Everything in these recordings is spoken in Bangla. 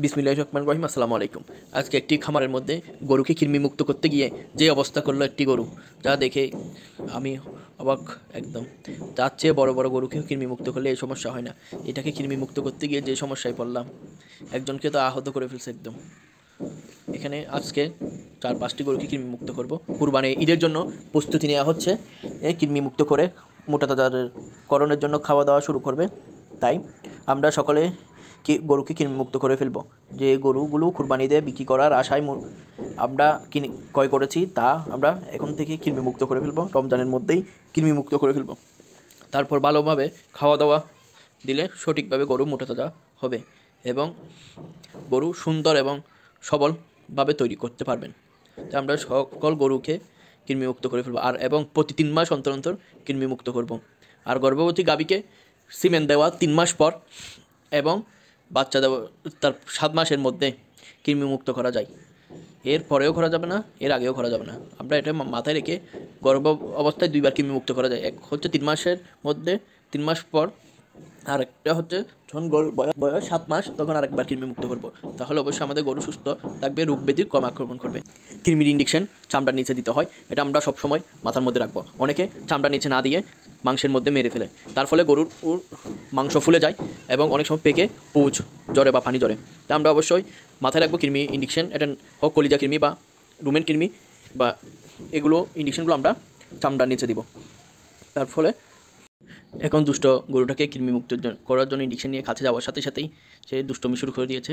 বিসমিল্লাহির রহমানির রহিম। আসসালামু আলাইকুম। আজকে একটি খামারের মধ্যে গরুকে কৃমিমুক্ত করতে গিয়ে যে অবস্থা করলো একটি গরু, যা দেখে আমি অবাক একদম। তার চেয়ে বড় বড় গরুকেও কৃমিমুক্ত করলে এই সমস্যা হয় না, এটাকে কৃমিমুক্ত করতে গিয়ে যে সমস্যায় পড়লাম, একজনকে তো আহত করে ফেলছে একদম। এখানে আজকে 4-5টি গরুকে কৃমিমুক্ত করব। কুরবানি ঈদের জন্য প্রস্তুতি নেওয়া হচ্ছে। এই কৃমিমুক্ত করে মোটা তাজাদের করণের জন্য খাওয়া দাওয়া শুরু করবে। তাই আমরা সকলে গরুকে কৃমিমুক্ত করে ফেলবো। যে গরুগুলো কুরবানি দিয়ে বিক্রি করার আশায় আমরা ক্রয় করেছি, তা আমরা এখন থেকে কৃমিমুক্ত করে ফেলবো। রমজানের মধ্যেই কৃমিমুক্ত করে ফেলবো। তারপর ভালোভাবে খাওয়া দাওয়া দিলে সঠিকভাবে গরু মোটা তাজা হবে এবং গরু সুন্দর এবং সবলভাবে তৈরি করতে পারবেন। তাই আমরা সকল গরুকে কৃমিমুক্ত করে ফেলবো এবং প্রতি 3 মাস অন্তর অন্তর কৃমিমুক্ত করব। আর গর্ভবতী গাভীকে সিমেন্ট দেওয়া 3 মাস পর এবং বাচ্চা দেওয়া তার 7 মাসের মধ্যে কৃমিমুক্ত করা যায়। এর পরেও করা যাবে না, এর আগেও করা যাবে না। আমরা এটা মাথায় রেখে গর্ভ অবস্থায় 2বার কৃমিমুক্ত করা যায়। এক হচ্ছে 3 মাসের মধ্যে, 3 মাস পর, আর একটা হচ্ছে যখন গরুর বয়স 7 মাস, তখন আরেকবার কৃমিমুক্ত করবো। তাহলে অবশ্যই আমাদের গরু সুস্থ থাকবে, রোগ ব্যাধির কম আক্রমণ করবে। কৃমির ইঞ্জেকশন চামড়ার নিচে দিতে হয়, এটা আমরা সবসময় মাথার মধ্যে রাখবো। অনেকে চামড়ার নিচে না দিয়ে মাংসের মধ্যে মেরে ফেলে, তার ফলে গরুর মাংস ফুলে যায় এবং অনেক সময় পেকে পুজ জ্বরে বা পানি জ্বরে। তা আমরা অবশ্যই মাথায় রাখবো কৃমি ইঞ্জেকশন, এটা হোক কলিজা কৃমি বা রুমেন কৃমি বা এগুলো ইঞ্জেকশনগুলো আমরা চামড়ার নিচে দিব। তার ফলে এখন দুষ্ট গরুটাকে কৃমিমুক্ত করার জন্য ইঞ্জেকশন নিয়ে কাছে যাওয়ার সাথে সাথেই সে দুষ্টমি শুরু করে দিয়েছে।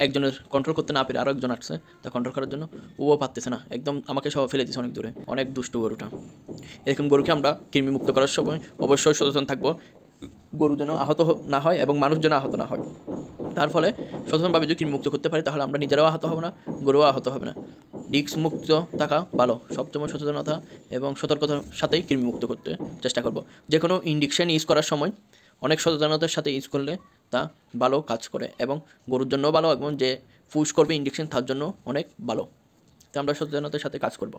একজনের কন্ট্রোল করতে না পেরে আরও একজন আসছে তা কন্ট্রোল করার জন্য, ও পারতেছে না, একদম আমাকে সব ফেলে দিয়েছে অনেক দূরে। অনেক দুষ্ট গরুটা। এরকম গরুকে আমরা কৃমিমুক্ত করার সময় অবশ্যই সচেতন থাকবো, গরু যেন আহত না হয় এবং মানুষ যেন আহত না হয়। তার ফলে সচেতনভাবে যদি কৃমিমুক্ত করতে পারি, তাহলে আমরা নিজেরাও আহত হব না, গরুও আহত হবে না। রিস্ক মুক্ত থাকা ভালো, সবসময় সচেতনতা এবং সতর্কতার সাথেই কৃমিমুক্ত করতে চেষ্টা করব। যে কোনো ইঞ্জেকশন ইউজ করার সময় অনেক সচেতনতার সাথে ইউজ করলে তা ভালো কাজ করে এবং গরুর জন্যও ভালো এবং যে পুশ করবে ইঞ্জেকশন তার জন্য অনেক ভালো। তো আমরা সচেতনতার সাথে কাজ করব।